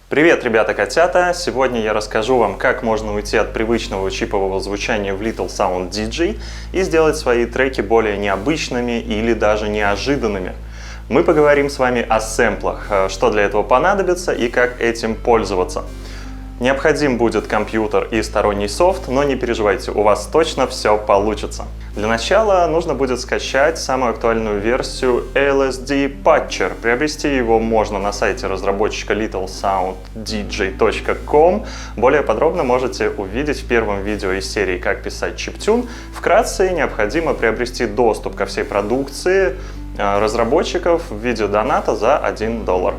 Привет, ребята-котята! Сегодня я расскажу вам, как можно уйти от привычного чипового звучания в Little Sound DJ и сделать свои треки более необычными или даже неожиданными. Мы поговорим с вами о сэмплах, что для этого понадобится и как этим пользоваться. Необходим будет компьютер и сторонний софт, но не переживайте, у вас точно все получится. Для начала нужно будет скачать самую актуальную версию LSD Patcher. Приобрести его можно на сайте разработчика littlesounddj.com. Более подробно можете увидеть в первом видео из серии «Как писать чиптюн». Вкратце необходимо приобрести доступ ко всей продукции разработчиков в виде доната за $1.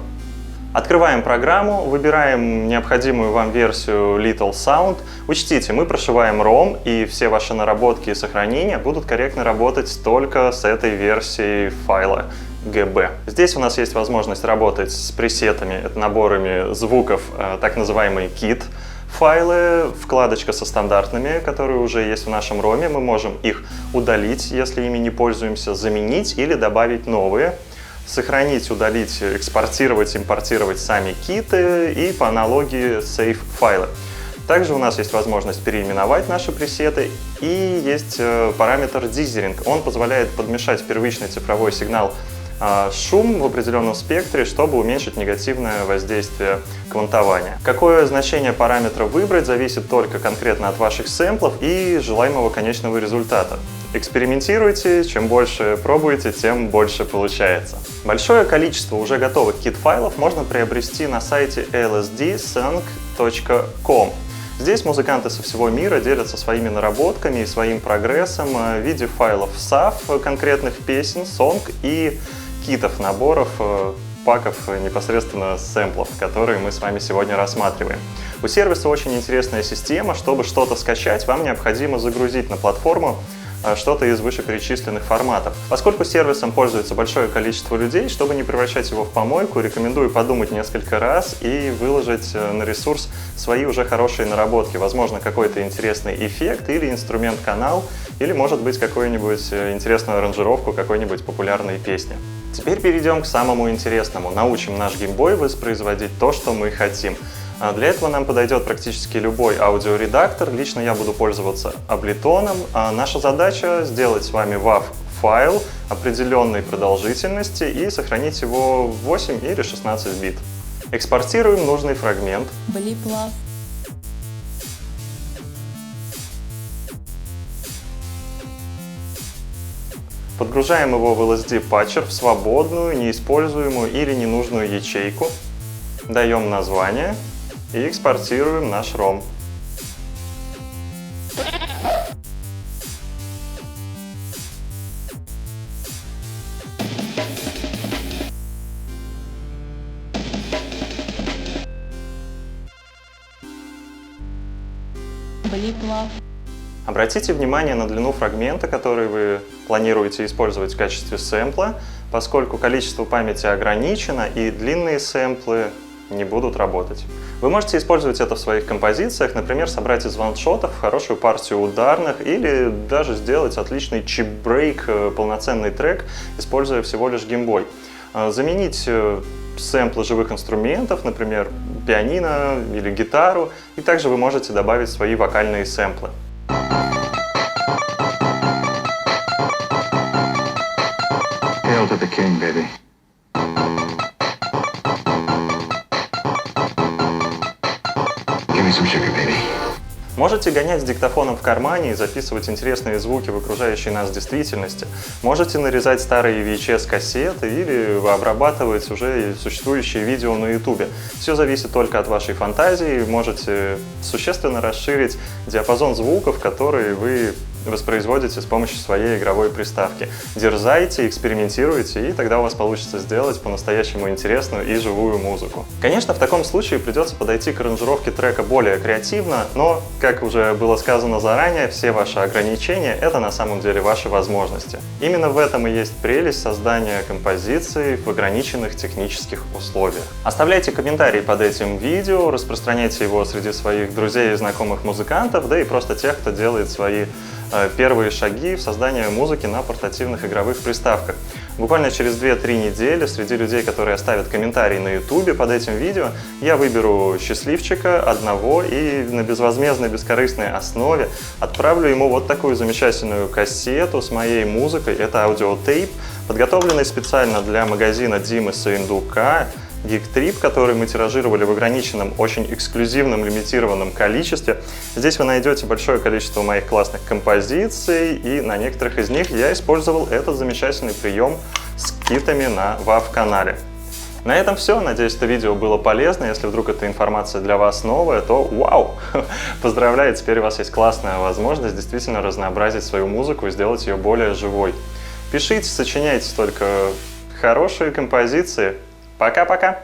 Открываем программу, выбираем необходимую вам версию Little Sound. Учтите, мы прошиваем ROM, и все ваши наработки и сохранения будут корректно работать только с этой версией файла GB. Здесь у нас есть возможность работать с пресетами, это наборами звуков, так называемые KIT файлы, вкладочка со стандартными, которые уже есть в нашем ROM. Мы можем их удалить, если ими не пользуемся, заменить или добавить новые. Сохранить, удалить, экспортировать, импортировать сами киты и по аналогии save файлы. Также у нас есть возможность переименовать наши пресеты и есть параметр дизеринг. Он позволяет подмешать первичный цифровой сигнал шум в определенном спектре, чтобы уменьшить негативное воздействие квантования. Какое значение параметра выбрать, зависит только конкретно от ваших сэмплов и желаемого конечного результата. Экспериментируйте, чем больше пробуете, тем больше получается. Большое количество уже готовых кит-файлов можно приобрести на сайте lsdsync.com. Здесь музыканты со всего мира делятся своими наработками и своим прогрессом в виде файлов SAV, конкретных песен, сонг и китов, наборов, паков непосредственно сэмплов, которые мы с вами сегодня рассматриваем. У сервиса очень интересная система. Чтобы что-то скачать, вам необходимо загрузить на платформу что-то из вышеперечисленных форматов. Поскольку сервисом пользуется большое количество людей, чтобы не превращать его в помойку, рекомендую подумать несколько раз и выложить на ресурс свои уже хорошие наработки. Возможно, какой-то интересный эффект или инструмент-канал, или, может быть, какую-нибудь интересную аранжировку какой-нибудь популярной песни. Теперь перейдем к самому интересному. Научим наш геймбой воспроизводить то, что мы хотим. Для этого нам подойдет практически любой аудиоредактор. Лично я буду пользоваться Ableton. Наша задача сделать с вами WAV-файл определенной продолжительности и сохранить его в 8 или 16 бит. Экспортируем нужный фрагмент. Подгружаем его в LSD Patcher в свободную, неиспользуемую или ненужную ячейку. Даем название. И экспортируем наш ROM. Обратите внимание на длину фрагмента, который вы планируете использовать в качестве сэмпла, поскольку количество памяти ограничено и длинные сэмплы не будут работать. Вы можете использовать это в своих композициях, например, собрать из ваншотов хорошую партию ударных или даже сделать отличный чип-брейк, полноценный трек, используя всего лишь геймбой. Заменить сэмплы живых инструментов, например, пианино или гитару, и также вы можете добавить свои вокальные сэмплы. Hail to the king, baby. Можете гонять с диктофоном в кармане и записывать интересные звуки в окружающей нас действительности. Можете нарезать старые VHS-кассеты или обрабатывать уже существующие видео на YouTube. Все зависит только от вашей фантазии. Можете существенно расширить диапазон звуков, которые вы воспроизводите с помощью своей игровой приставки. Дерзайте, экспериментируйте, и тогда у вас получится сделать по-настоящему интересную и живую музыку. Конечно, в таком случае придется подойти к аранжировке трека более креативно, но, как уже было сказано заранее, все ваши ограничения — это на самом деле ваши возможности. Именно в этом и есть прелесть создания композиции в ограниченных технических условиях. Оставляйте комментарии под этим видео, распространяйте его среди своих друзей и знакомых музыкантов, да и просто тех, кто делает свои первые шаги в создании музыки на портативных игровых приставках. Буквально через 2-3 недели среди людей, которые оставят комментарий на YouTube под этим видео, я выберу счастливчика одного и на безвозмездной, бескорыстной основе отправлю ему вот такую замечательную кассету с моей музыкой. Это аудиотейп, подготовленный специально для магазина Димы Саиндука, Geek Trip, который мы тиражировали в ограниченном, очень эксклюзивном, лимитированном количестве. Здесь вы найдете большое количество моих классных композиций, и на некоторых из них я использовал этот замечательный прием с китами на WAV-канале. На этом все. Надеюсь, это видео было полезно. Если вдруг эта информация для вас новая, то вау! Поздравляю, теперь у вас есть классная возможность действительно разнообразить свою музыку и сделать ее более живой. Пишите, сочиняйте только хорошие композиции. Пока-пока!